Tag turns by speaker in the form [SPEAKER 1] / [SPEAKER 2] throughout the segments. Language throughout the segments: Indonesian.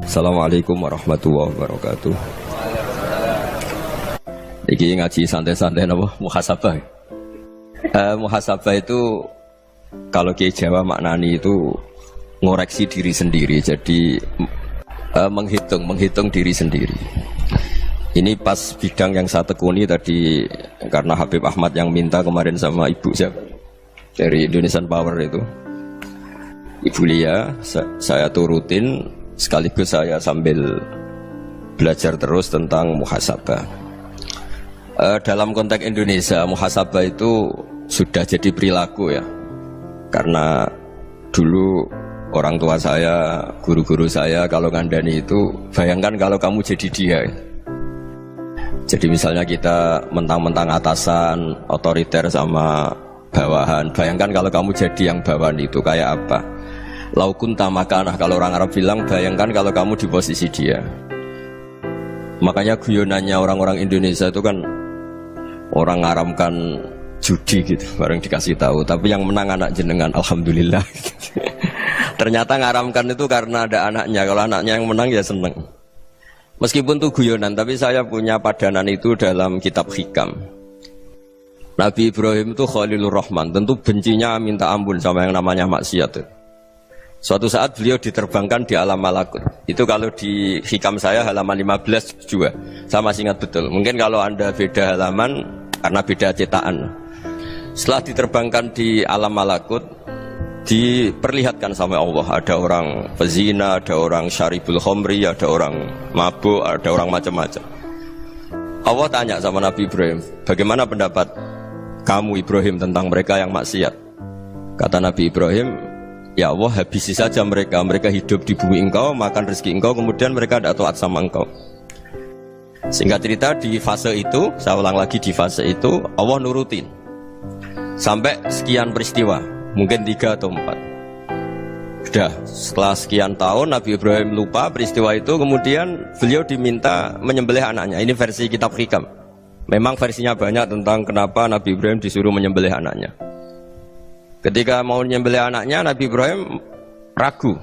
[SPEAKER 1] Assalamualaikum warahmatullahi wabarakatuh. Iki ngaji santai-santai napa muhasabah. Muhasabah itu kalau Kiai Jawa maknani itu ngoreksi diri sendiri. Jadi menghitung diri sendiri. Ini pas bidang yang saya tekuni tadi karena Habib Ahmad yang minta kemarin sama ibu siapa dari Indonesian Power itu. Ibu Lia, saya turutin sekaligus saya sambil belajar terus tentang muhasabah. Dalam konteks Indonesia, muhasabah itu sudah jadi perilaku ya. Karena dulu orang tua saya, guru-guru saya kalau ngandani itu, bayangkan kalau kamu jadi dia. Jadi misalnya kita mentang-mentang atasan, otoriter sama bawahan. Bayangkan kalau kamu jadi yang bawahan itu kayak apa? Laukun tamakanah, kalau orang Arab bilang, bayangkan kalau kamu di posisi dia. Makanya guyonannya orang-orang Indonesia itu kan orang ngaramkan judi gitu, bareng dikasih tahu. Tapi yang menang anak jenengan, alhamdulillah. Ternyata ngaramkan itu karena ada anaknya. Kalau anaknya yang menang ya seneng. Meskipun itu guyonan, tapi saya punya padanan itu dalam kitab Hikam. Nabi Ibrahim itu Khalilur Rahman, tentu bencinya minta ampun sama yang namanya maksiat. Suatu saat beliau diterbangkan di alam malakut. Itu kalau di Hikam saya halaman 15 juga. Saya masih ingat betul. Mungkin kalau Anda beda halaman karena beda cetakan. Setelah diterbangkan di alam malakut, diperlihatkan sama Allah. Ada orang pezina, ada orang syaribul khomri, ada orang mabuk, ada orang macam-macam. Allah tanya sama Nabi Ibrahim, bagaimana pendapat kamu Ibrahim tentang mereka yang maksiat? Kata Nabi Ibrahim, ya Allah, habisi saja mereka. Mereka hidup di bumi engkau, makan rezeki engkau, kemudian mereka tidak taat sama engkau. Singkat cerita, di fase itu, saya ulang lagi, di fase itu Allah nurutin sampai sekian peristiwa, mungkin 3 atau 4. Sudah, setelah sekian tahun Nabi Ibrahim lupa peristiwa itu, kemudian beliau diminta menyembelih anaknya. Ini versi kitab Hikam. Memang versinya banyak tentang kenapa Nabi Ibrahim disuruh menyembelih anaknya. Ketika mau menyembelih anaknya, Nabi Ibrahim ragu.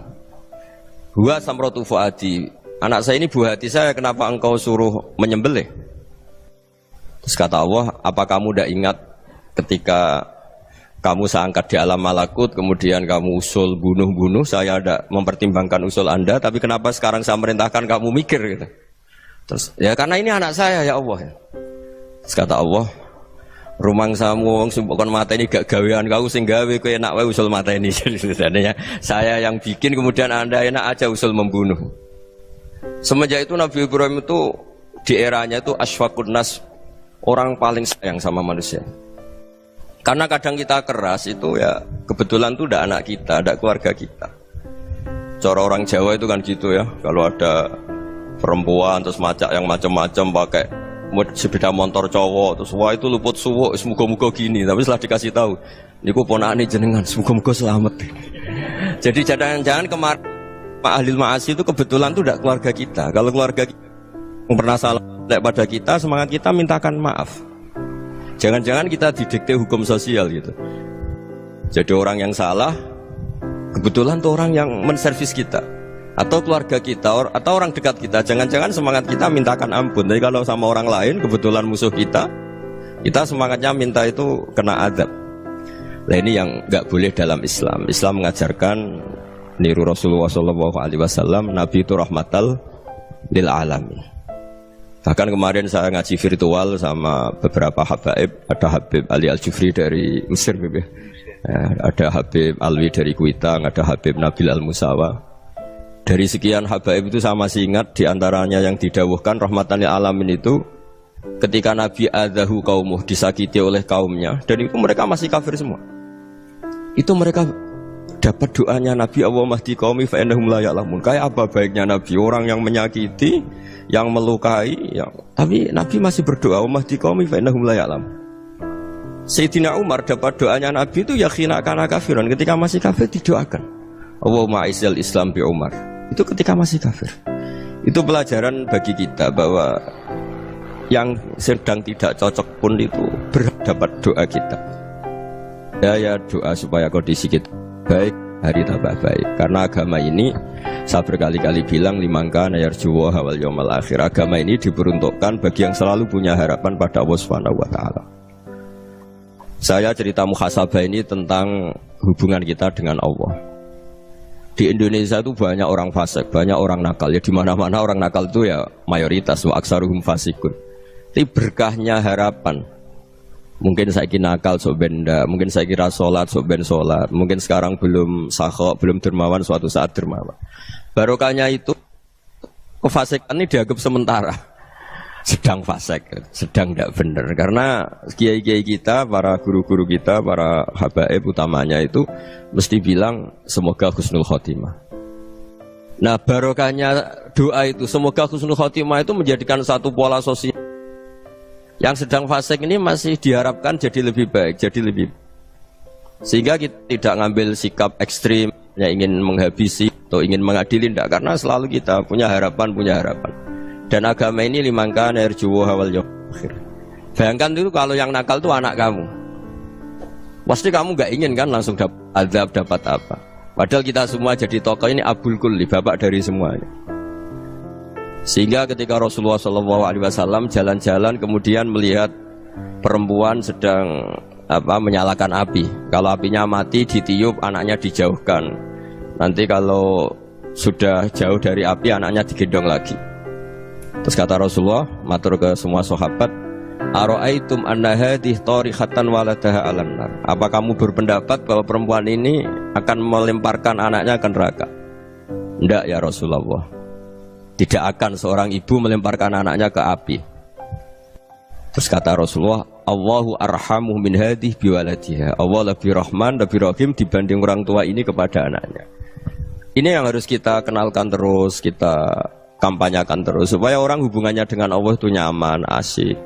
[SPEAKER 1] Huwa samratu fuadi, anak saya ini buah hati saya, kenapa engkau suruh menyembelih? Terus kata Allah, apa kamu tidak ingat ketika kamu saya angkat di alam malakut, kemudian kamu usul bunuh-bunuh, saya tidak mempertimbangkan usul Anda, tapi kenapa sekarang saya merintahkan kamu mikir gitu? Terus, ya karena ini anak saya ya Allah. Terus kata Allah, rumang samu wong sumpukon mata ini gak gawean kau sing gawe kowe enak wae usul mata ini. Jadi saya yang bikin, kemudian Anda enak aja usul membunuh. Semenjak itu Nabi Ibrahim itu di eranya itu asfaqun nas, orang paling sayang sama manusia. Karena kadang kita keras itu ya kebetulan itu udah anak kita, ada keluarga kita. Cara orang Jawa itu kan gitu ya, kalau ada perempuan terus macak yang macam-macam pakai sepeda motor cowok, terus wah itu luput suwuk, semoga-moga gini. Tapi setelah dikasih tahu, niku ponakane jenengan, semoga-moga selamat. Jadi jangan-jangan kemarin ahlil ma'asi itu kebetulan itu tidak keluarga kita. Kalau keluarga kita yang pernah salah pada kita, semangat kita mintakan maaf. Jangan-jangan kita didikte hukum sosial gitu. Jadi orang yang salah, kebetulan itu orang yang menservis kita, atau keluarga kita, atau orang dekat kita. Jangan-jangan semangat kita mintakan ampun. Tapi kalau sama orang lain, kebetulan musuh kita semangatnya minta itu kena azab. Nah ini yang nggak boleh dalam Islam. Islam mengajarkan niru Rasulullah SAW, Nabi itu rahmatal lil alamin. Bahkan kemarin saya ngaji virtual sama beberapa habaib. Ada Habib Ali Al-Jufri dari Mesir, ada Habib Alwi dari Kuitang, ada Habib Nabil Al-Musawa. Dari sekian habaib itu saya masih ingat diantaranya yang didawuhkan rahmatan lil alamin itu ketika Nabi adzahu qaumuh, disakiti oleh kaumnya, dan itu mereka masih kafir semua. Itu mereka dapat doanya Nabi, Allahumma hdi qaumi fa innahum la ya'lamun. Kayak apa baiknya Nabi, orang yang menyakiti, yang melukai, tapi Nabi masih berdoa, Allahumma hdi qaumi fa innahum la ya'lamun. Sayyidina Umar dapat doanya Nabi itu yakhina kana kafiran, ketika masih kafir didoakan, Allahumma aizzal Islam bi Umar. Itu ketika masih kafir. Itu pelajaran bagi kita bahwa yang sedang tidak cocok pun itu berdapat doa kita. Ya doa supaya kondisi kita baik, hari tambah baik. Karena agama ini Saya berkali-kali bilang limangka nayarjuwa hawal yawmal akhir. Agama ini diperuntukkan bagi yang selalu punya harapan pada Allah Subhanahu wa taala. Saya cerita muhasabah ini tentang hubungan kita dengan Allah. Di Indonesia itu banyak orang fasik, banyak orang nakal. Ya di mana-mana orang nakal itu ya mayoritas, wa aksaruhum fasikun. Tapi berkahnya harapan. Mungkin saya kira nakal sok benda, mungkin saya kira sholat sok ben sholat, mungkin sekarang belum sakhok, belum dermawan, suatu saat dermawan. Barokahnya itu kefasikan ini dianggap sementara. Sedang fasik, sedang tidak benar. Karena kiai-kiai kita, para guru-guru kita, para habaib utamanya itu mesti bilang semoga husnul khotimah. Nah barokahnya doa itu semoga husnul khotimah itu menjadikan satu pola sosial. Yang sedang fasik ini masih diharapkan jadi lebih baik, jadi lebih. Sehingga kita tidak ngambil sikap ekstrim, yang ingin menghabisi atau ingin mengadili, tidak. Karena selalu kita punya harapan, Dan agama ini limangka nerjuwa hawal yawmal akhir. Bayangkan dulu kalau yang nakal itu anak kamu. Pasti kamu nggak ingin kan langsung dapat azab, dapat apa. Padahal kita semua jadi tokoh ini abul kulli, bapak dari semuanya. Sehingga ketika Rasulullah SAW jalan-jalan kemudian melihat perempuan sedang menyalakan api. Kalau apinya mati ditiup, anaknya dijauhkan. Nanti kalau sudah jauh dari api, anaknya digendong lagi. Terus kata Rasulullah, matur ke semua sahabat, Aro'aitum anna hadih tarihatan waladaha alan nar. Apa kamu berpendapat bahwa perempuan ini akan melemparkan anaknya ke neraka? Tidak ya Rasulullah. Tidak akan seorang ibu melemparkan anaknya ke api. Terus kata Rasulullah, Allahu arhamu min hadih biwaladiha. Allah lebih rahman, lebih rahim dibanding orang tua ini kepada anaknya. Ini yang harus kita kenalkan terus, kita kampanyakan terus supaya orang hubungannya dengan Allah itu nyaman, asik.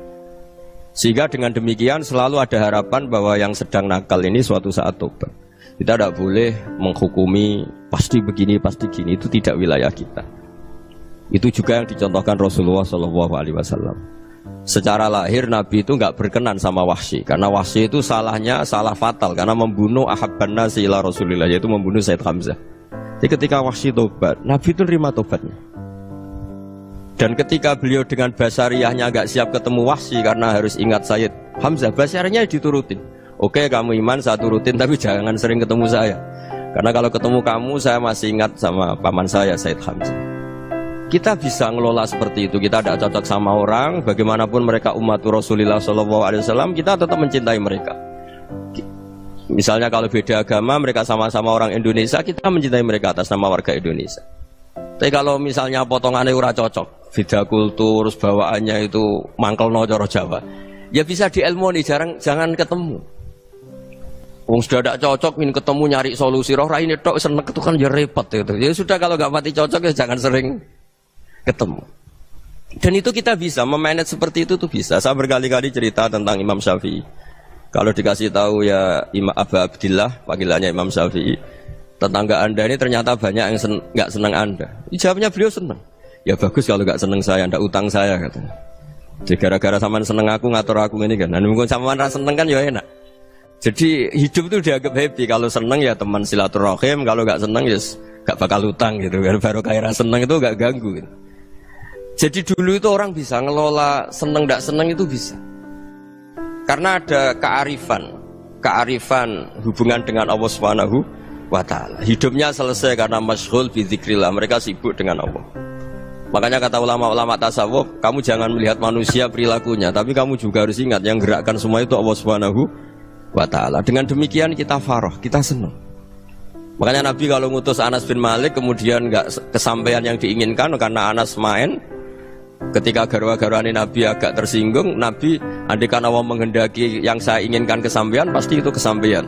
[SPEAKER 1] Sehingga dengan demikian selalu ada harapan bahwa yang sedang nakal ini suatu saat tobat. Kita tidak boleh menghukumi pasti begini, pasti gini, itu tidak wilayah kita. Itu juga yang dicontohkan Rasulullah SAW. Secara lahir Nabi itu nggak berkenan sama Wahsy, karena Wahsy itu salahnya salah fatal karena membunuh ahabban nasi ila Rasulillah, yaitu membunuh Said Hamzah. Jadi ketika Wahsy tobat, Nabi itu nerima tobatnya. Dan ketika beliau dengan basariyahnya agak siap ketemu Wahsy karena harus ingat Sayyid Hamzah, basariyahnya diturutin. Oke kamu iman, saya turutin, tapi jangan sering ketemu saya. Karena kalau ketemu kamu, saya masih ingat sama paman saya, Sayyid Hamzah. Kita bisa ngelola seperti itu. Kita tidak cocok sama orang, bagaimanapun mereka umat Rasulullah SAW, kita tetap mencintai mereka. Misalnya kalau beda agama, mereka sama-sama orang Indonesia, kita mencintai mereka atas nama warga Indonesia. Tapi kalau misalnya potongannya ora cocok, beda kultur, bawaannya itu mangkelno cara Jawa, ya bisa diilmoni, jangan ketemu. Wong sudah tidak cocok, ingin ketemu nyari solusi, roh ini tok seneng itu kan ya repot gitu. Ya sudah kalau nggak mati cocok ya jangan sering ketemu. Dan itu kita bisa memanage seperti itu tuh bisa. Saya berkali-kali cerita tentang Imam Syafi'i. Kalau dikasih tahu ya Imam Abu Abdillah, panggilannya Imam Syafi'i, tetangga anda ini ternyata banyak yang nggak senang anda. Jawabnya beliau senang. Ya bagus kalau nggak senang saya, ndak utang saya katanya. Jadi gara-gara saman seneng aku ngatur aku ini kan. Dan mungkin saman rasa seneng kan ya enak. Jadi hidup itu dianggap happy. Kalau seneng ya teman silaturahim, kalau nggak seneng ya nggak bakal utang gitu. Baru kayak seneng itu nggak ganggu. Gitu. Jadi dulu itu orang bisa ngelola seneng ndak seneng itu bisa. Karena ada kearifan hubungan dengan Allah Subhanahu wa ta'ala. Hidupnya selesai karena masyghul bi dzikrillah, mereka sibuk dengan Allah. Makanya kata ulama-ulama tasawuf, kamu jangan melihat manusia perilakunya, tapi kamu juga harus ingat yang gerakkan semua itu Allah Subhanahu wa ta'ala. Dengan demikian kita farah, kita senang. Makanya Nabi kalau ngutus Anas bin Malik kemudian enggak kesampaian yang diinginkan karena Anas main, ketika garwa-garwani Nabi agak tersinggung, Nabi andaikan Allah menghendaki yang saya inginkan kesampaian, pasti itu kesampaian.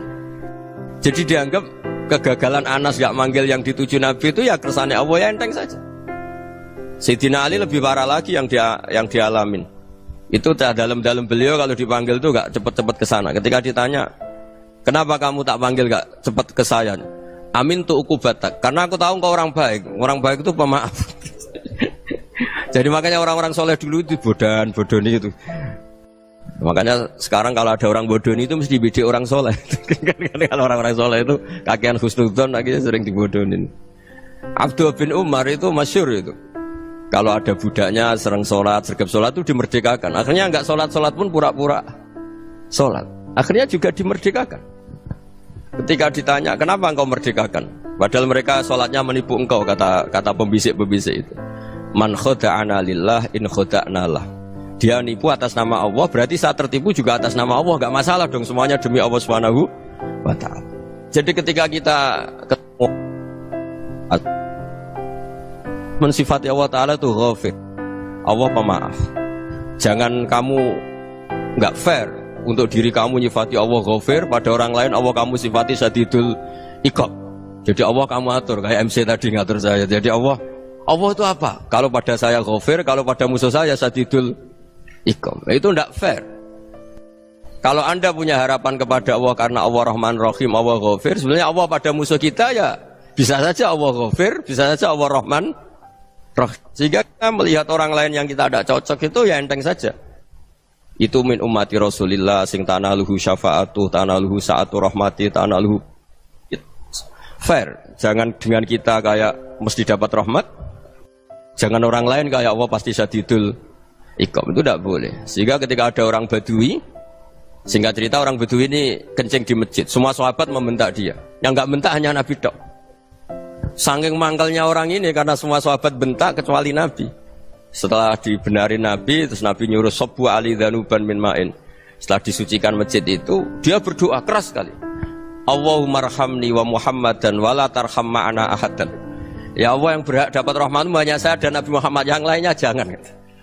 [SPEAKER 1] Jadi dianggap kegagalan Anas gak manggil yang dituju Nabi itu ya kersane Allah, ya enteng saja. Sayyidina Ali lebih parah lagi yang dialamin. Itu dalam beliau kalau dipanggil itu gak cepet-cepet ke sana. Ketika ditanya, kenapa kamu tak panggil gak cepet ke saya? Amin tu ukubatak. Karena aku tahu kau orang baik. Orang baik itu pemaaf. Jadi makanya orang-orang soleh dulu itu bodoni itu. Makanya sekarang kalau ada orang bodoni itu mesti dibidik orang soleh. Kalau orang-orang soleh itu kakean husnudzon akhirnya sering dibodonin. Abdullah bin Umar itu masyhur itu. Kalau ada budaknya sering sholat, sergap sholat itu dimerdekakan. Akhirnya enggak sholat pun pura-pura sholat. Akhirnya juga dimerdekakan. Ketika ditanya, kenapa engkau merdekakan? Padahal mereka sholatnya menipu engkau, kata pembisik-pembisik itu. Man khoda'ana lillah in khoda'na lah. Dia nipu atas nama Allah, berarti saat tertipu juga atas nama Allah. Enggak masalah dong, semuanya demi Allah Subhanahu wa ta'ala. Jadi ketika kita ketemu mensifati Allah Ta'ala itu ghafir, Allah pemaaf. Jangan kamu nggak fair untuk diri kamu nyifati Allah ghafir, pada orang lain Allah kamu sifati syadidul iqab. Jadi Allah kamu atur, kayak MC tadi ngatur saya. Jadi Allah itu apa? Kalau pada saya ghafir, kalau pada musuh saya syadidul iqab. Itu nggak fair. Kalau Anda punya harapan kepada Allah karena Allah Rahman Rahim, Allah ghafir, sebenarnya Allah pada musuh kita ya bisa saja Allah ghafir, bisa saja Allah Rahman. Sehingga kita melihat orang lain yang kita tidak cocok itu ya enteng saja. Itu min ummati Rasulillah sing tanaluhu syafa'atu, tanaluhu sa'atu rahmati, tanaluhu fair. Jangan dengan kita kayak mesti dapat rahmat. Jangan orang lain kayak Allah pasti syadidul iqab. Itu tidak boleh. Sehingga ketika ada orang Badui, singkat cerita orang Badui ini kencing di masjid, semua sahabat membentak dia. Yang enggak bentak hanya Nabi tok. Saking mangkalnya orang ini karena semua sahabat bentak kecuali Nabi. Setelah dibenarin Nabi, terus Nabi nyuruh Sobbu Ali Dhanuban min ma'in. Setelah disucikan masjid itu, dia berdoa keras sekali. Allahumma arhamni wa Muhammadan wa la tarham ma'ana ahadan. Ya Allah, yang berhak dapat rahmatmu hanya saya dan Nabi Muhammad, yang lainnya jangan.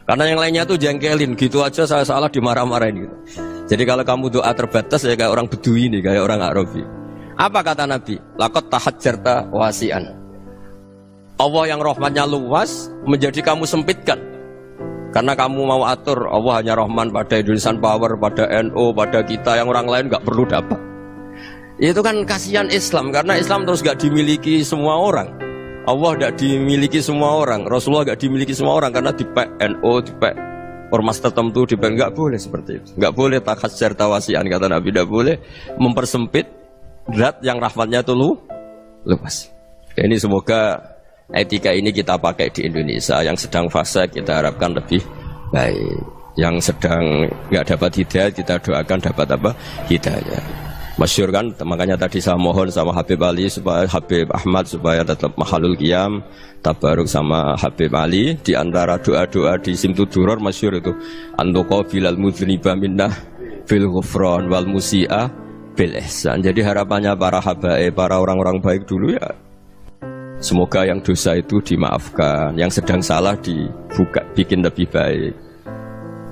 [SPEAKER 1] Karena yang lainnya tuh jengkelin, gitu aja saya salah dimarah-marahin gitu. Jadi kalau kamu doa terbatas ya kayak orang Bedui ini, kayak orang Arabi. Apa kata Nabi? Laqad tahajjarta wasi'an. Allah yang rahmatnya luas menjadi kamu sempitkan karena kamu mau atur Allah hanya rahman pada Indonesian Power, pada NU, pada kita yang orang lain nggak perlu dapat. Itu kan kasihan Islam karena Islam terus nggak dimiliki semua orang. Allah nggak dimiliki semua orang, Rasulullah nggak dimiliki semua orang karena di NU, di ormas tertentu, di nggak boleh seperti itu. Nggak boleh takhasyar tawasian kata Nabi, nggak boleh mempersempit zat yang rahmatnya itu luas. Ini semoga etika ini kita pakai di Indonesia. Yang sedang fase kita harapkan lebih baik. Yang sedang nggak dapat hidayah kita doakan dapat apa? Hidayah. Masyhur kan, makanya tadi saya mohon sama Habib Ali supaya Habib Ahmad supaya tetap mahalul qiyam, tabaruk sama Habib Ali. Di antara doa-doa di Simtuduror masyhur itu antuqabilal mudhniba minnah bil ghufran wal musi'ah bil ihsan. Jadi harapannya para habaib, para orang-orang baik dulu ya, semoga yang dosa itu dimaafkan, yang sedang salah dibuka, bikin lebih baik.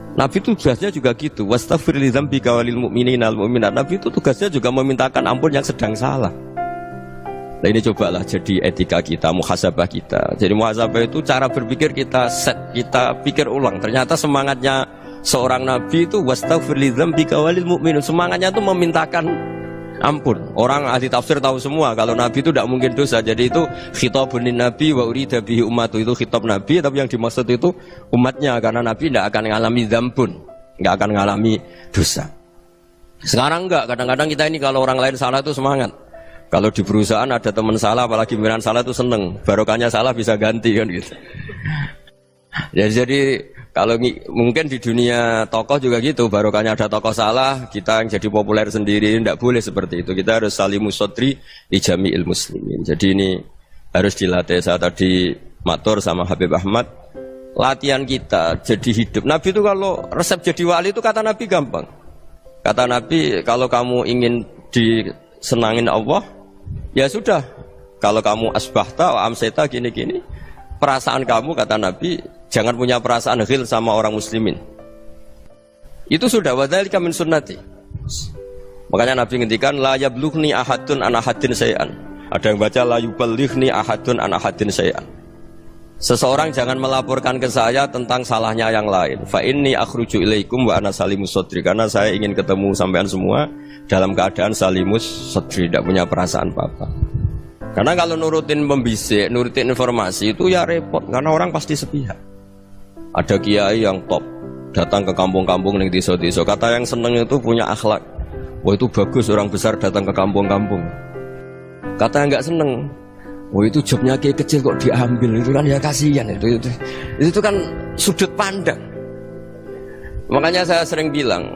[SPEAKER 1] Nabi itu tugasnya juga gitu. Wastaghfir li dzambika walil mu'minina wal mu'minat. Nabi itu tugasnya juga memintakan ampun yang sedang salah. Nah ini cobalah jadi etika kita, muhasabah kita. Jadi muhasabah itu cara berpikir kita set, kita pikir ulang. Ternyata semangatnya seorang Nabi itu wastaghfir li dzambika walil mu'minin. Semangatnya itu memintakan ampun. Orang ahli tafsir tahu semua kalau Nabi itu tidak mungkin dosa. Jadi itu khitabun Nabi wa urida bihi ummatu, itu khitab Nabi, tapi yang dimaksud itu umatnya karena Nabi tidak akan mengalami dzambun, tidak akan mengalami dosa. Sekarang enggak, kadang-kadang kita ini kalau orang lain salah itu semangat. Kalau di perusahaan ada teman salah, apalagi pimpinan salah itu seneng. Barokahnya salah bisa ganti kan gitu. Ya jadi kalau mungkin di dunia tokoh juga gitu, barokahnya ada tokoh salah, kita yang jadi populer sendiri, tidak boleh seperti itu. Kita harus salimus sodri di jami'il muslimin. Jadi ini harus dilatih. Saya tadi matur sama Habib Ahmad, latihan kita jadi hidup. Nabi itu kalau resep jadi wali itu kata Nabi gampang. Kata Nabi, kalau kamu ingin disenangin Allah, ya sudah. Kalau kamu asbahta wa amseta gini-gini, perasaan kamu kata Nabi, jangan punya perasaan ghil sama orang muslimin. Itu sudah wadzalika min sunnati. Makanya Nabi ngendikan la yablughni ahadun an ahadin syai'an. Ada yang baca la yuballighni ahadun an ahadin syai'an. Seseorang jangan melaporkan ke saya tentang salahnya yang lain. Fa inni akhruju ilaikum wa ana salimus sadri. Karena saya ingin ketemu sampean semua dalam keadaan salimus sadri, tidak punya perasaan apa-apa. Karena kalau nurutin pembisik, nurutin informasi itu ya repot. Karena orang pasti sepihak. Ada kiai yang top datang ke kampung-kampung ning desa-desa. Kata yang seneng itu punya akhlak. Wah itu bagus orang besar datang ke kampung-kampung. Kata yang nggak seneng, Oh itu jobnya kayak kecil kok diambil, itu kan ya kasihan itu kan sudut pandang. Makanya saya sering bilang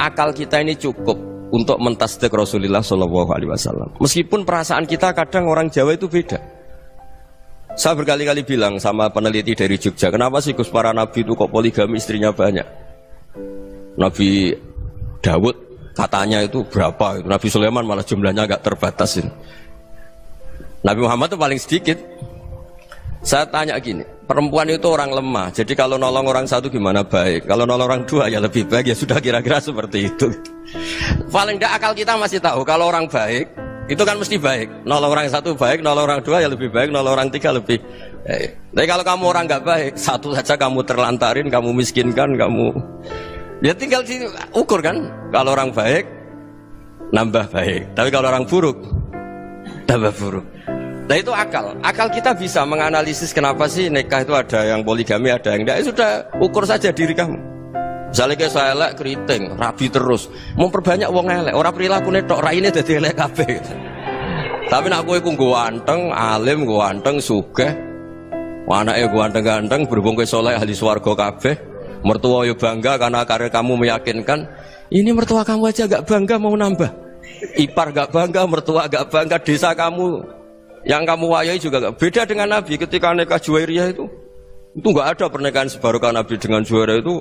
[SPEAKER 1] akal kita ini cukup untuk mentasdik Rasulullah Shallallahu Alaihi Wasallam. Meskipun perasaan kita kadang orang Jawa itu beda. Saya berkali-kali bilang sama peneliti dari Jogja, kenapa sih Gus para nabi itu kok poligami istrinya banyak? Nabi Dawud katanya itu berapa? Nabi Sulaiman malah jumlahnya agak terbatas ini. Nabi Muhammad itu paling sedikit. Saya tanya gini, perempuan itu orang lemah, jadi kalau nolong orang satu gimana baik, kalau nolong orang dua ya lebih baik, ya sudah kira-kira seperti itu. Paling tidak akal kita masih tahu kalau orang baik itu kan mesti baik, nolong orang satu baik, nolong orang dua ya lebih baik, nolong orang tiga lebih baik. Tapi kalau kamu orang nggak baik, satu saja kamu terlantarin, kamu miskinkan, kamu ya tinggal diukur kan. Kalau orang baik nambah baik, tapi kalau orang buruk tambah buruk. Nah itu akal. Akal kita bisa menganalisis kenapa sih nikah itu ada yang poligami, ada yang enggak. Sudah ukur saja diri kamu. Misalnya kayak saya elek keriting, rabi terus, memperbanyak wong elek. Orang perilaku netok raine dadi elek kabeh. Tapi nak kowe ku ganteng, alim, ganteng, sugih. Anake ganteng-ganteng, berhubung kowe saleh ahli swarga kabeh. Mertua yo bangga karena karir kamu meyakinkan. Ini mertua kamu aja gak bangga mau nambah. Ipar gak bangga, mertua gak bangga, desa kamu yang kamu wayai juga gak beda dengan Nabi ketika nikah Juwairiyah itu gak ada pernikahan sebarokah Nabi dengan Juwairiyah itu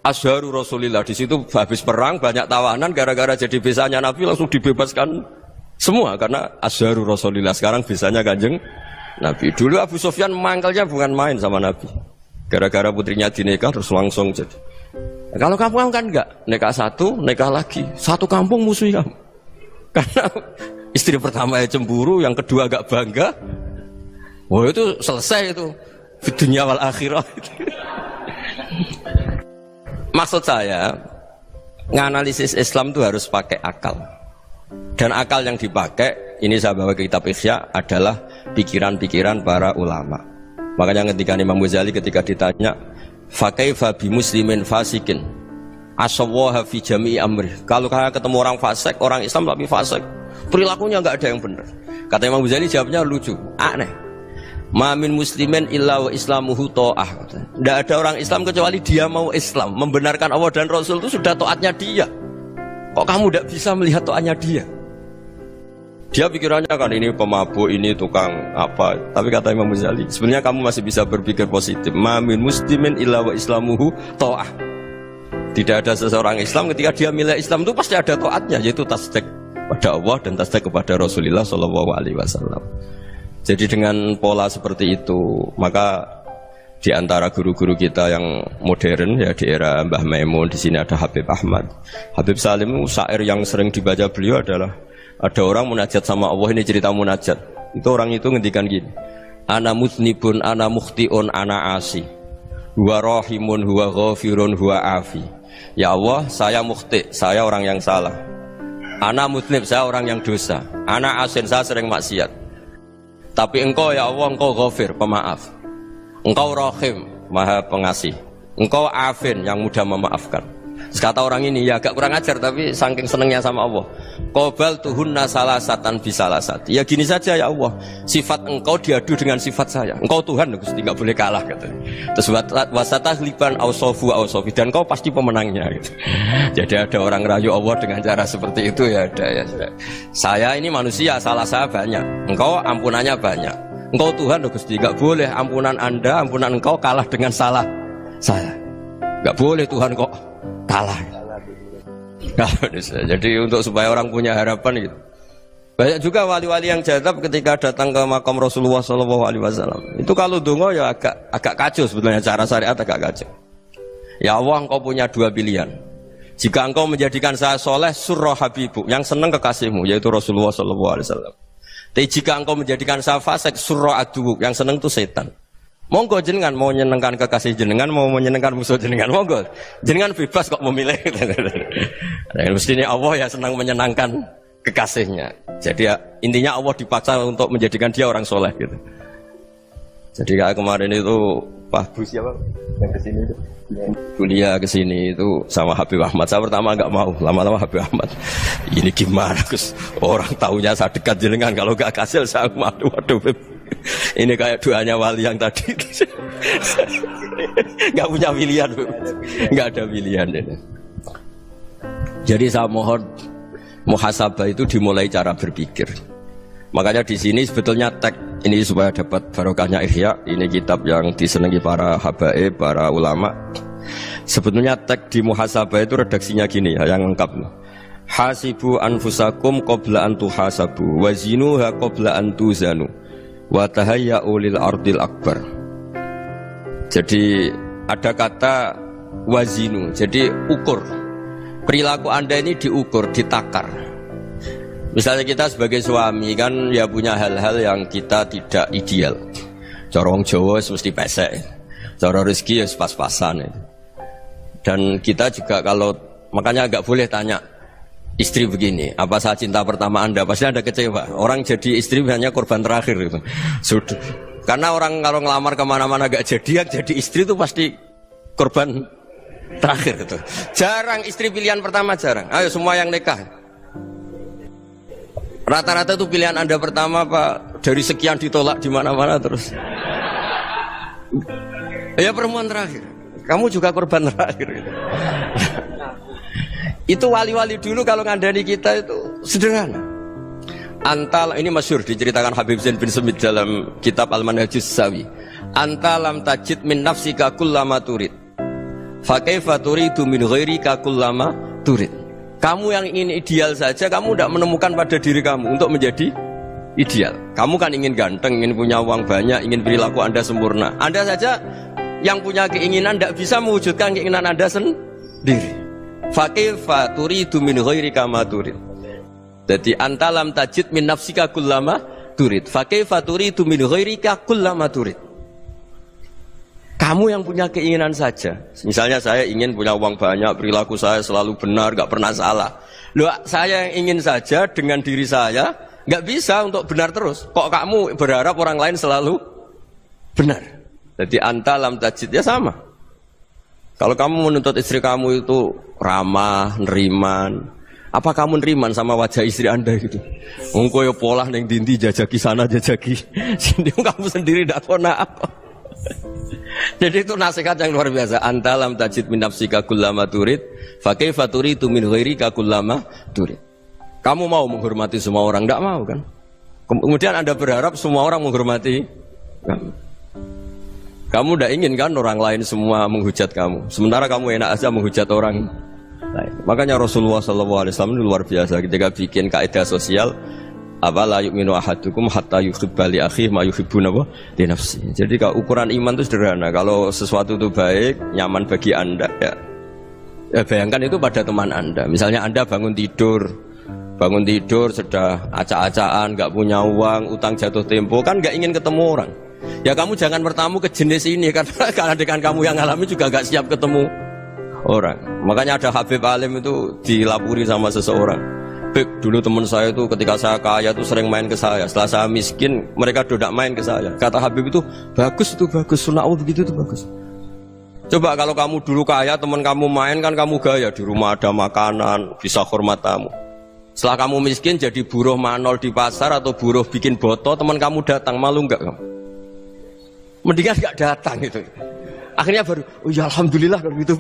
[SPEAKER 1] Azharu Rasulillah. Di situ habis perang banyak tawanan gara-gara jadi besanya Nabi langsung dibebaskan semua karena Azharu Rasulillah. Sekarang besanya Kanjeng Nabi. Dulu Abu Sufyan mangkelnya bukan main sama Nabi. Gara-gara putrinya dinikah terus langsung jadi. Nah, kalau kamu kan enggak, nikah satu, nikah lagi, satu kampung musuh kamu. Karena istri pertama ya cemburu, yang kedua agak bangga. Wah itu selesai itu di dunia wal akhirah. Maksud saya nganalisis Islam itu harus pakai akal. Dan akal yang dipakai, ini saya bawa ke kitab Ihya, adalah pikiran-pikiran para ulama. Makanya ketika Imam Ghazali ketika ditanya fakaifa bi muslimin fasikin asawwaha fi jami'i amri. Kalau kalian ketemu orang fasik, orang Islam tapi fasik, perilakunya enggak ada yang benar. Kata Imam Ghazali jawabnya lucu, aneh. Ma min muslimin illa wa islamuhu ta'ah. Enggak ada orang Islam kecuali dia mau Islam, membenarkan Allah dan Rasul itu sudah taatnya dia. Kok kamu enggak bisa melihat taatnya dia? Dia pikirannya kan ini pemabuk, ini tukang apa. Tapi kata Imam Ghazali, sebenarnya kamu masih bisa berpikir positif. Ma min muslimin illa wa islamuhu ta'ah. Tidak ada seseorang Islam ketika dia milih Islam itu pasti ada taatnya, yaitu tasdik pada Allah dan tasdik kepada Rasulullah Shallallahu Alaihi Wasallam. Jadi dengan pola seperti itu, maka di antara guru-guru kita yang modern ya di era Mbah Maimun, di sini ada Habib Ahmad, Habib Salim, syair yang sering dibaca beliau adalah ada orang munajat sama Allah. Ini cerita munajat. Itu orang itu ngendikan gini, ana mutnibun, ana mukhtiun, ana asi, huwa rahimun, huwa ghafirun, huwa afi. Ya Allah, saya mukhti, saya orang yang salah. Ana mutnib, saya orang yang dosa. Ana asin, saya sering maksiat. Tapi engkau ya Allah, engkau ghafir, pemaaf. Engkau rahim, maha pengasih. Engkau afin, yang mudah memaafkan. Kata orang ini ya agak kurang ajar, tapi saking senengnya sama Allah. Qobal tuhunna salasatan bisalasat. Ya gini saja ya Allah, sifat engkau diadu dengan sifat saya. Engkau Tuhan, Gusti, enggak boleh kalah katanya. Terus wasatahliban ausofu ausofi, dan engkau pasti pemenangnya gitu. Jadi ada orang rayu Allah dengan cara seperti itu ya ada ya. Saya ini manusia, salah saya banyak. Engkau ampunannya banyak. Engkau Tuhan, Gusti, enggak boleh ampunan Anda, ampunan engkau kalah dengan salah saya. Enggak boleh Tuhan kok kalah. Jadi untuk supaya orang punya harapan gitu. Banyak juga wali-wali yang jadab ketika datang ke makam Rasulullah SAW. Itu kalau dongo ya agak kacau sebetulnya, cara syariat agak kacau. Ya Allah, engkau punya dua pilihan. Jika engkau menjadikan saya soleh, surah habibu, yang senang kekasihmu, yaitu Rasulullah SAW. Tapi jika engkau menjadikan saya fasik, surah adubu, yang senang itu setan. Monggo jenengan mau menyenangkan kekasih jenengan, mau menyenangkan musuh jenengan, monggo. Jenengan bebas kok memilih. Nah, mestinya Allah ya senang menyenangkan kekasihnya. Jadi ya, intinya Allah dipaksa untuk menjadikan dia orang soleh gitu. Jadi kayak kemarin itu Pak Bu siapa yang kesini itu kuliah kesini itu sama Habib Ahmad. Saya pertama nggak mau, lama-lama Habib Ahmad ini gimana Gus, orang tahunya saya dekat jenengan, kalau nggak kasil saya waduh Ini kayak doanya wali yang tadi. Nggak punya pilihan, nggak ada pilihan. Jadi saya mohon muhasabah itu dimulai cara berpikir. Makanya di sini sebetulnya teks ini supaya dapat barokahnya Ihya. Ini kitab yang disenangi para habaib, para ulama. Sebetulnya teks di muhasabah itu redaksinya gini ya, yang lengkap. Hasibu anfusakum qabla an tuhasabu wazinuha qabla an tuzanu wa tahayya'u lil ardil akbar. Jadi ada kata wazinu, jadi ukur. Perilaku Anda ini diukur, ditakar. Misalnya kita sebagai suami kan ya punya hal-hal yang kita tidak ideal. Cara wong Jawa mesti pesek. Cara rezeki ya pas-pasan. Dan kita juga kalau makanya agak boleh tanya istri begini, apa saat cinta pertama Anda? Pasti Anda kecewa. Orang jadi istri hanya korban terakhir gitu. Sudah. Karena orang kalau ngelamar kemana-mana gak jadi, yang jadi istri itu pasti korban terakhir gitu. Jarang istri pilihan pertama, jarang. Ayo semua yang nikah. Rata-rata itu pilihan Anda pertama Pak, dari sekian ditolak di mana-mana terus. Ya perempuan terakhir. Kamu juga korban terakhir gitu. Itu wali-wali dulu kalau ngandani kita itu sederhana. Antal ini masyhur diceritakan Habib Zain bin Semit dalam kitab Al-Manhajus Sawi. Anta lam tajid min nafsika kullama turid. Fa kaifa turidu min ghairika kullama turid. Kamu yang ingin ideal saja kamu tidak menemukan pada diri kamu untuk menjadi ideal. Kamu kan ingin ganteng, ingin punya uang banyak, ingin perilaku Anda sempurna. Anda saja yang punya keinginan tidak bisa mewujudkan keinginan Anda sendiri. Fa kaifa turidu min ghairika ma turid. Jadi anta lam tajid min nafsika kullama turid. Fa kaifa turidu min ghairika kullama turid. Kamu yang punya keinginan saja. Misalnya saya ingin punya uang banyak, perilaku saya selalu benar, gak pernah salah. Loh, saya yang ingin saja dengan diri saya gak bisa untuk benar terus. Kok kamu berharap orang lain selalu benar? Jadi anta lam tajid ya sama. Kalau kamu menuntut istri kamu itu ramah, neriman, apa kamu neriman sama wajah istri Anda gitu? Engko ya pola neng dindi jajaki sana jajaki sini, kamu sendiri ndak kona apa. Jadi itu nasihat yang luar biasa. Anta lam tajid min nafsika kullama turid, fa kaifa turidu min ghairika kullama turid. Kamu mau menghormati semua orang, ndak mau kan? Kemudian Anda berharap semua orang menghormati kamu. Kamu tidak ingin kan orang lain semua menghujat kamu. Sementara kamu enak aja menghujat orang lain. Makanya Rasulullah SAW itu luar biasa ketika bikin kaidah sosial. Apa la yu'minu ahadukum hatta yuhibba li akhihi ma yuhibbu li nafsi. Jadi kalau ukuran iman itu sederhana. Kalau sesuatu itu baik, nyaman bagi Anda ya bayangkan itu pada teman Anda. Misalnya Anda bangun tidur sudah acak-acakan, nggak punya uang, utang jatuh tempo, kan nggak ingin ketemu orang. Ya kamu jangan bertamu ke jenis ini karena dengan kamu yang alami juga gak siap ketemu orang. Makanya ada Habib Alim itu dilapuri sama seseorang. Habib, dulu teman saya itu ketika saya kaya itu sering main ke saya. Setelah saya miskin mereka tidak main ke saya. Kata Habib itu bagus, sunnah Allah begitu itu bagus. Coba kalau kamu dulu kaya teman kamu main kan kamu gaya, di rumah ada makanan, bisa hormat tamu. Setelah kamu miskin jadi buruh manol di pasar atau buruh bikin boto, teman kamu datang, malu enggak kamu? Mendingan gak datang gitu. Akhirnya baru, oh ya alhamdulillah kalau gitu.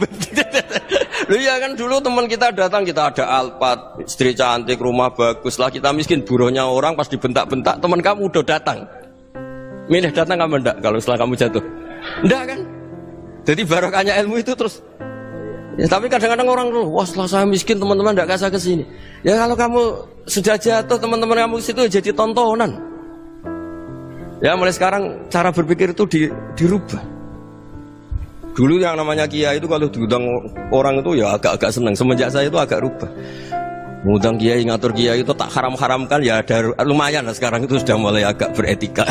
[SPEAKER 1] Loh ya kan dulu teman kita datang, kita ada Alphard, istri cantik, rumah bagus lah, kita miskin, buruhnya orang pas dibentak-bentak, teman kamu udah datang. Milih datang kamu enggak kalau setelah kamu jatuh? Enggak kan? Jadi barokahnya ilmu itu terus. Ya, tapi kadang-kadang orang tuh, wah setelah saya miskin teman-teman enggak kasih ke sini. Ya kalau kamu sudah jatuh teman-teman kamu ke situ jadi tontonan. Ya mulai sekarang cara berpikir itu dirubah. Dulu yang namanya kiai itu kalau diundang orang itu ya agak-agak senang. Semenjak saya itu agak rubah. Mengundang kiai, ngatur kiai itu tak haram-haramkan ya ada lumayan lah, sekarang itu sudah mulai agak beretika.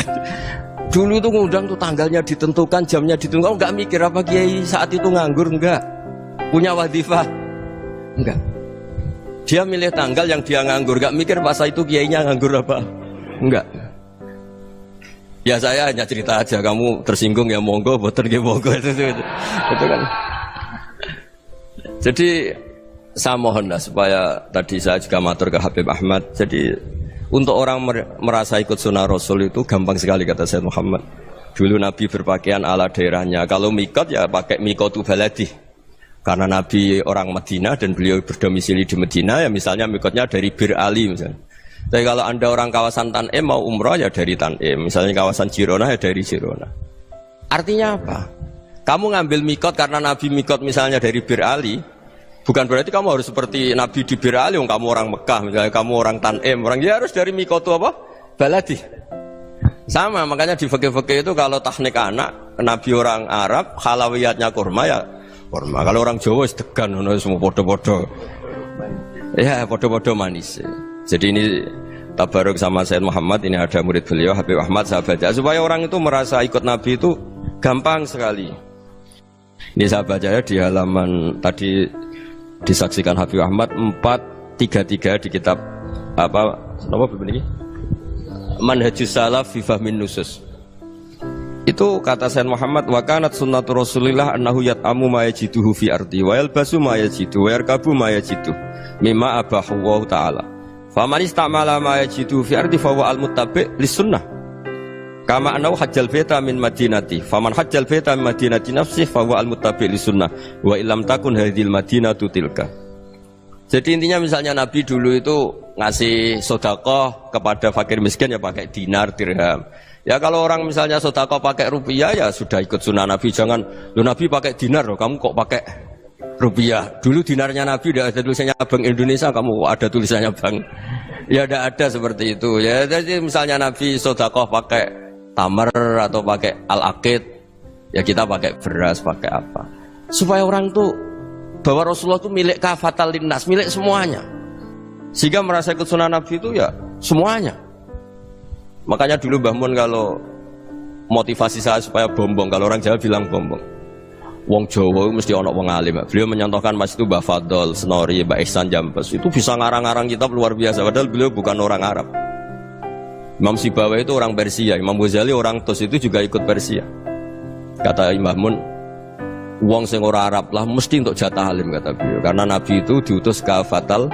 [SPEAKER 1] Dulu itu ngundang tuh tanggalnya ditentukan, jamnya ditentukan, enggak mikir apa kiai saat itu nganggur, enggak. Punya wadifah, enggak. Dia milih tanggal yang dia nganggur, enggak mikir masa itu kiainya nganggur apa, enggak. Ya saya hanya cerita aja, kamu tersinggung ya monggo, boten nggih monggo itu kan. Jadi saya mohonlah supaya tadi saya juga matur ke Habib Ahmad. Jadi Untuk orang merasa ikut sunnah Rasul itu gampang sekali kata Sayyid Muhammad. Dulu Nabi berpakaian ala daerahnya. Kalau mikot ya pakai mikotu baladi. Karena Nabi orang Madinah dan beliau berdomisili di Madinah ya misalnya mikotnya dari Bir Ali misalnya. Tapi kalau Anda orang kawasan Tanim mau umrah ya dari Tanim. Misalnya kawasan Jirona ya dari Jirona. Artinya apa? Kamu ngambil mikot karena Nabi mikot misalnya dari Bir Ali, bukan berarti kamu harus seperti Nabi di Bir Ali, kamu orang Mekah, misalnya kamu orang Tanim, orang ya harus dari mikot itu apa? Baladi. Sama, makanya di fikih-fikih itu kalau teknik anak, Nabi orang Arab, halawiyatnya kurma ya kurma. Kalau orang Jawa sedegan, semua podo-podo. Ya, podo-podo manis. Jadi ini tabaruk sama Sayyid Muhammad, ini ada murid beliau, Habib Ahmad, sahabat. Supaya orang itu merasa ikut Nabi itu gampang sekali. Ini saya baca ya di halaman tadi disaksikan Habib Ahmad 433 di kitab apa begini? Manhajus Salaf fi Fahmin Nusus. Itu kata Sayyid Muhammad wa kanat sunnatu Rasulillah annahu yat'amu ma yajiduhu fi ardi wa yalbasu ma yajidu wa yarkabu ma yajidu mimma abahu Allah taala. Faman istamala ma yajidu fi ardi fa huwa al-muttabi' lis-sunnah. Kama anau hajjal beta min madinati faman hajjal beta min madinati nafsi fa huwa al-muttabi' lis-sunnah wa illam takun hadhil madinatu tilka. Jadi intinya misalnya Nabi dulu itu ngasih sedekah kepada fakir miskin ya pakai dinar, dirham. Ya kalau orang misalnya sedekah pakai rupiah ya sudah ikut sunnah Nabi. Jangan lu Nabi pakai dinar loh, kamu kok pakai rupiah. Dulu dinarnya Nabi udah ada tulisannya Bank Indonesia, kamu ada tulisannya Bank. Ya tidak ada seperti itu. Ya jadi misalnya Nabi sedekah pakai tamar atau pakai al-aqid, ya kita pakai beras, pakai apa, supaya orang tuh bahwa Rasulullah itu milik kafatal linnas, milik semuanya, sehingga merasa ikut sunnah Nabi itu ya semuanya. Makanya dulu Mbah Mun kalau motivasi saya supaya bombong, kalau orang Jawa bilang bombong, wong Jawa mesti ono wong alim. Beliau menyontohkan mas itu Mbah Fadol, Senori, Mbah Ihsan Jambes, itu bisa ngarang-ngarang kitab luar biasa, padahal beliau bukan orang Arab. Imam Sibawai itu orang Persia, Imam Ghazali orang Tus itu juga ikut Persia. Kata Imam Mun, wong sing ora Arab lah mesti untuk jatah alim kata beliau. Karena Nabi itu diutus kafatal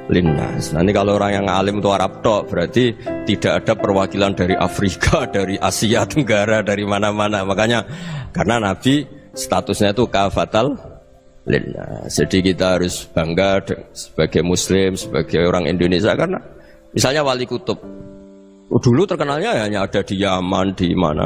[SPEAKER 1] linnas. Nanti kalau orang yang alim itu Arab tok, berarti tidak ada perwakilan dari Afrika, dari Asia Tenggara, dari mana-mana. Makanya karena Nabi statusnya itu kafatal linnas. Jadi kita harus bangga sebagai Muslim, sebagai orang Indonesia karena misalnya Wali Kutub. Dulu terkenalnya hanya ada di Yaman, di mana.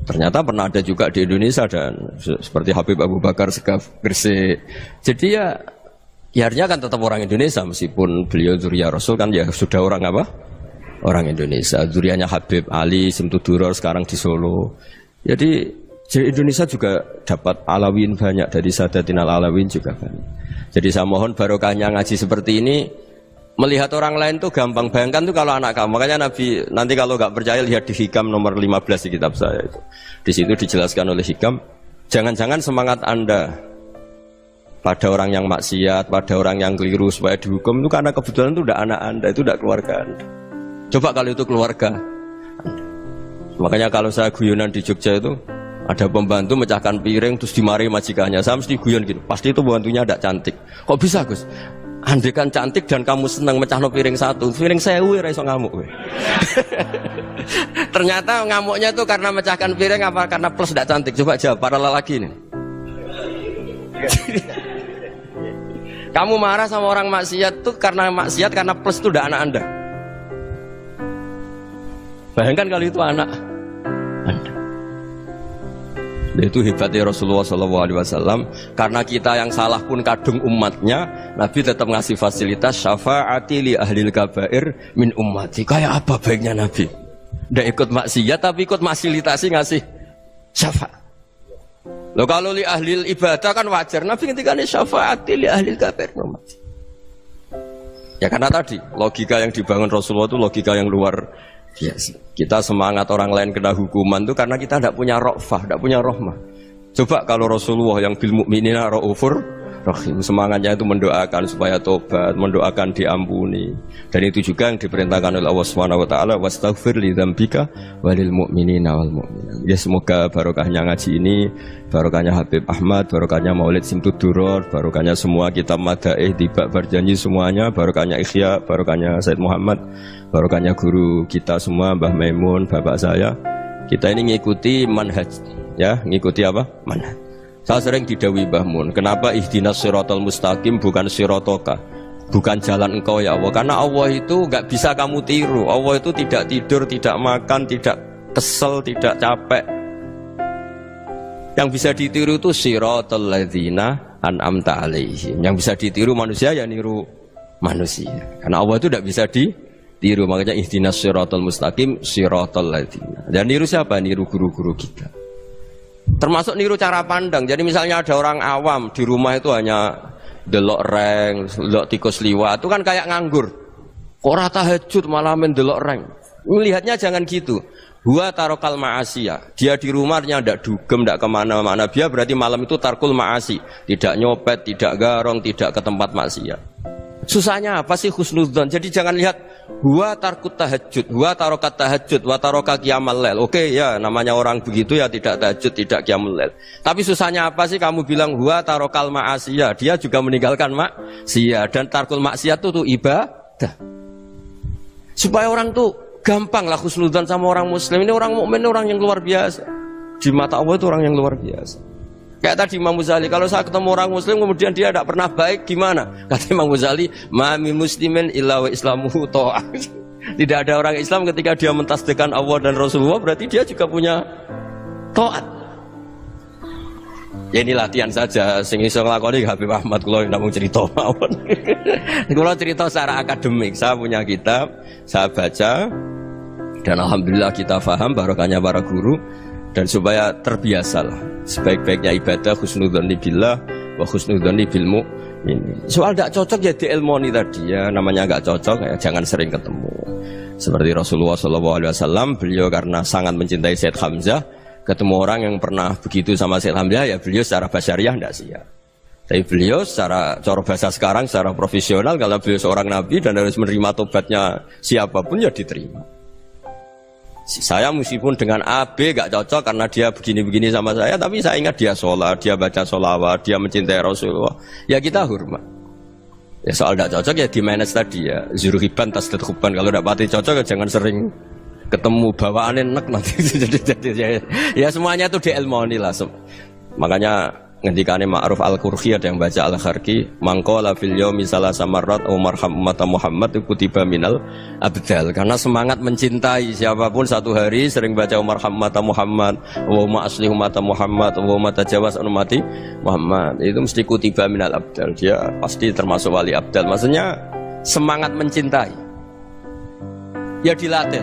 [SPEAKER 1] Ternyata pernah ada juga di Indonesia dan seperti Habib Abu Bakar Segaf Gresik. Jadi ya artinya kan tetap orang Indonesia meskipun beliau zuriyah Rasul kan ya sudah orang apa? Orang Indonesia. Zuriyahnya Habib Ali Simtuduror sekarang di Solo. Jadi Indonesia juga dapat alawin banyak dari Sadatin al-Alawin juga banyak. Jadi saya mohon barokahnya ngaji seperti ini. Melihat orang lain tuh gampang, bayangkan tuh kalau anak kamu. Makanya Nabi nanti kalau nggak percaya lihat di Hikam nomor 15 di kitab saya itu. Di situ dijelaskan oleh Hikam, jangan-jangan semangat Anda pada orang yang maksiat, pada orang yang keliru supaya dihukum itu karena kebetulan itu udah anak Anda, itu udah keluarga Anda. Coba kalau itu keluarga Anda. Makanya kalau saya guyonan di Jogja itu ada pembantu mecahkan piring terus dimarahi majikannya, saya mesti guyon gitu. Pasti itu pembantunya tidak cantik. Kok bisa Gus? Andai kan cantik dan kamu senang mecahno piring satu, piring 1000 ora iso ngamuk kowe. Ternyata ngamuknya itu karena mecahkan piring apa karena plus tidak cantik? Coba jawab para lelaki ini. Kamu marah sama orang maksiat tuh karena maksiat karena plus itu udah anak Anda. Bayangkan kalau itu anak Anda. Itu hebatnya Rasulullah SAW. Karena kita yang salah pun kadung umatnya, Nabi tetap ngasih fasilitas syafaati li ahlil kabair min ummati. Kayak apa baiknya Nabi? Nggak ikut maksiat tapi ikut fasilitasi ngasih syafaat. Loh kalau li ahlil ibadah kan wajar. Nabi ketika ini syafaati li ahlil kabair min ummati. Ya karena tadi logika yang dibangun Rasulullah itu logika yang luar biasa. Kita semangat orang lain kena hukuman itu karena kita tidak punya ra'fah, tidak punya rahmah. Coba kalau Rasulullah yang bil mukminina raufur Rahim. Semangatnya itu mendoakan supaya tobat, mendoakan diampuni. Dan itu juga yang diperintahkan oleh Allah Subhanahu wa taala, wastaghfir li dzambika walil mu'minina wal mu'minat. Ya semoga barokahnya ngaji ini, barokahnya Habib Ahmad, barokahnya Maulid Simtud Duror, barokahnya semua kitab Madaih, Tiba Berjanji semuanya, barokahnya Ikhya, barokahnya Said Muhammad, barokahnya guru kita semua, Mbah Maimun, bapak saya. Kita ini ngikuti manhaj, ya, ngikuti apa? Manhaj. Saya sering didhawuhi Mbah Mun, kenapa ihdinas siratal mustaqim bukan siratoka, bukan jalan engkau ya Allah? Karena Allah itu nggak bisa kamu tiru. Allah itu tidak tidur, tidak makan, tidak kesel, tidak capek. Yang bisa ditiru itu siratal ladzina an'amta alaihim. Yang bisa ditiru manusia ya niru manusia. Karena Allah itu tidak bisa ditiru. Makanya ihdinas siratal mustaqim siratal ladzina. Dan niru siapa? Niru guru-guru kita. Termasuk niru cara pandang. Jadi misalnya ada orang awam di rumah itu hanya delok reng, delok tikus liwat, itu kan kayak nganggur. Kok ora tahajud malah mendelok reng. Melihatnya jangan gitu. Huwa tarokal ma'asiyah. Dia di rumahnya tidak dugem, tidak kemana-mana. Dia berarti malam itu tarkul ma'asi. Tidak nyopet, tidak garong, tidak ke tempat maksiat. Susahnya apa sih husnudzon? Jadi jangan lihat huwa tarkut tahajud, huwa tarokat tahajud, wa taroka qiyamal lail. Oke ya, namanya orang begitu ya tidak tahajud, tidak qiyamul lail. Tapi susahnya apa sih kamu bilang huwa tarokal ma'asiyah? Dia juga meninggalkan maksiat, dan tarkul maksiat itu ibadah. Supaya orang tuh gampang lah husnudzon sama orang muslim. Ini orang mukmin, orang yang luar biasa. Di mata Allah itu orang yang luar biasa. Kayak tadi Imam Ghazali, kalau saya ketemu orang muslim kemudian dia tidak pernah baik, gimana? Kata Imam Ghazali, ma min muslimin illa wa islamuhu ta'ah. Tidak ada orang Islam ketika dia mentasbihkan Allah dan Rasulullah, berarti dia juga punya taat. Ya ini latihan saja, sing iso nglakoni Habib Ahmad kula namung cerita mawon. Kula cerita secara akademik, saya punya kitab, saya baca, dan alhamdulillah kita paham barokahnya para guru. Dan supaya terbiasalah sebaik-baiknya ibadah husnudzon billah wa husnudzon bil mu'min. Soal tidak cocok ya diilmoni tadi ya, namanya nggak cocok ya jangan sering ketemu. Seperti Rasulullah SAW, beliau karena sangat mencintai Sayyid Hamzah, ketemu orang yang pernah begitu sama Sayyid Hamzah ya beliau secara basyariah tidak siap. Tapi beliau secara cara bahasa sekarang, secara profesional, kalau beliau seorang nabi dan harus menerima tobatnya siapapun ya diterima. Saya meskipun dengan A, B gak cocok karena dia begini-begini sama saya, tapi saya ingat dia sholat, dia baca sholawat, dia mencintai Rasulullah, ya kita hormat. Ya soal gak cocok ya di manage tadi ya, zuruhiban tasdid huban. Kalau gak pati cocok ya jangan sering ketemu, bawaannya enak nanti. Jadi ya semuanya itu diilmoni lah. Makanya ngendikane Ma'ruf Al-Qurhi, ada yang baca Al-Kharki, mangqala fil yaumi salasa marrat aw marham ummat Muhammad kutiba minal abdal. Karena semangat mencintai siapapun satu hari sering baca marham ummat Muhammad, wa ma asli ummat Muhammad, wa ma tajawaz an ummati Muhammad, itu mesti kutiba minal abdal. Dia pasti termasuk wali abdal. Maksudnya semangat mencintai ya dilatih.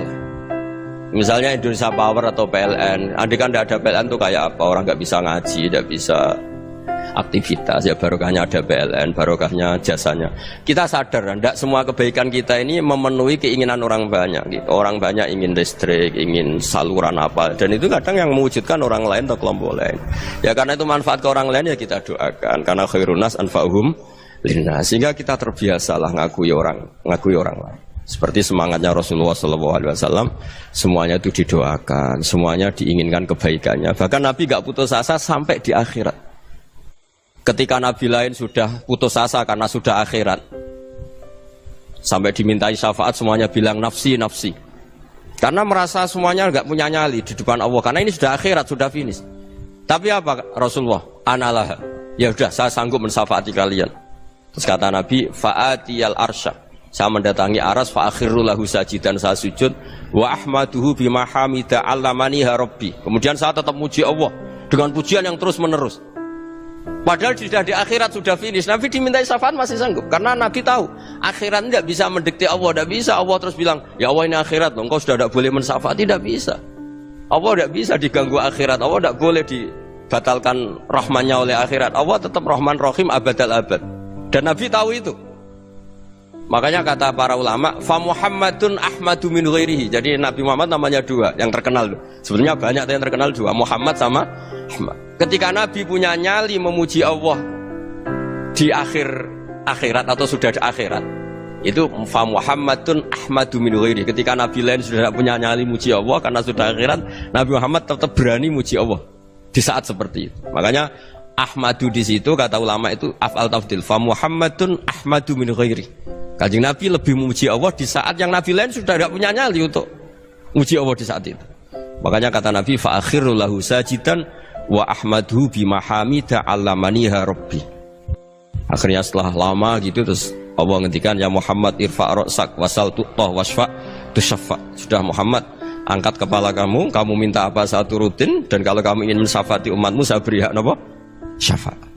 [SPEAKER 1] Misalnya Indonesia Power atau PLN, andai kan tidak ada PLN tuh kayak apa? Orang nggak bisa ngaji, tidak bisa aktivitas. Ya barokahnya ada PLN, barokahnya jasanya. Kita sadar, tidak semua kebaikan kita ini memenuhi keinginan orang banyak. Gitu. Orang banyak ingin listrik, ingin saluran apa, dan itu kadang yang mewujudkan orang lain atau kelompok lain. Ya karena itu manfaat ke orang lain ya kita doakan. Karena khairun nas anfa'uhum linnas. Sehingga kita terbiasalah ngakui orang lain. Seperti semangatnya Rasulullah SAW, semuanya itu didoakan, semuanya diinginkan kebaikannya. Bahkan Nabi gak putus asa sampai di akhirat. Ketika Nabi lain sudah putus asa karena sudah akhirat, sampai dimintai syafaat semuanya bilang nafsi, nafsi. Karena merasa semuanya gak punya nyali di depan Allah. Karena ini sudah akhirat, sudah finish. Tapi apa Rasulullah? Analah. Ya udah, saya sanggup mensyafaati kalian. Terus kata Nabi, fa'atiyal arsya. Saya mendatangi aras fa akhiru lahu sajidan, saya sujud wa ahmaduhu bima hamida 'allamani rabbi. Kemudian saya tetap muji Allah dengan pujian yang terus menerus. Padahal sudah di akhirat sudah finish. Nabi dimintai syafaat masih sanggup karena Nabi tahu akhirat tidak bisa mendikte Allah, tidak bisa. Allah terus bilang, "Ya Allah ini akhirat loh, engkau sudah tidak boleh mensyafaat." Tidak bisa. Allah tidak bisa diganggu akhirat. Allah tidak boleh dibatalkan rahmannya oleh akhirat. Allah tetap Rahman Rahim abadal abad. Dan Nabi tahu itu. Makanya kata para ulama, fa Muhammadun ahmadu min ghairihi. Jadi Nabi Muhammad namanya dua, yang terkenal. Sebenarnya banyak yang terkenal dua, Muhammad sama Ahmad. Ketika Nabi punya nyali memuji Allah, di akhir akhirat atau sudah di akhirat itu fa Muhammadun ahmadu min ghairi. Ketika nabi lain sudah tidak punya nyali muji Allah karena sudah akhirat, Nabi Muhammad tetap berani muji Allah di saat seperti itu. Makanya ahmadu di situ kata ulama itu af'al tafdil, fa Muhammadun ahmadu min ghairi. Kanjeng Nabi lebih memuji Allah di saat yang nabi lain sudah tidak punya nyali untuk muji Allah di saat itu. Makanya kata Nabi fa akhiru lahu sajidan wa ahmadhu bimahamida allamaniha rabbi. Akhirnya setelah lama gitu terus Allah ngendikan ya Muhammad irfa' ra'sak wasal tu'tah wasfa' tusyaffa. Sudah Muhammad, angkat kepala kamu minta apa saya turutin, dan kalau kamu ingin mensyafaati umatmu saya beri hak apa? Syafaat.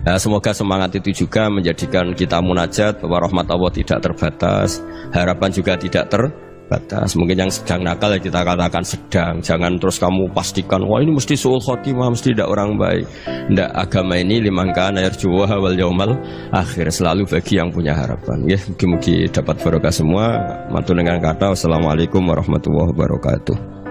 [SPEAKER 1] Nah, semoga semangat itu juga menjadikan kita munajat bahwa rahmat Allah tidak terbatas, harapan juga tidak terbatas. Mungkin yang sedang nakal ya kita katakan sedang, jangan terus kamu pastikan wah ini mesti suul khotimah, mesti tidak orang baik. Tidak, agama ini liman kana yarju wal yaumal akhir, selalu bagi yang punya harapan. Ya, mugi-mugi dapat barokah semua. Matur dengan kata wassalamualaikum warahmatullahi wabarakatuh.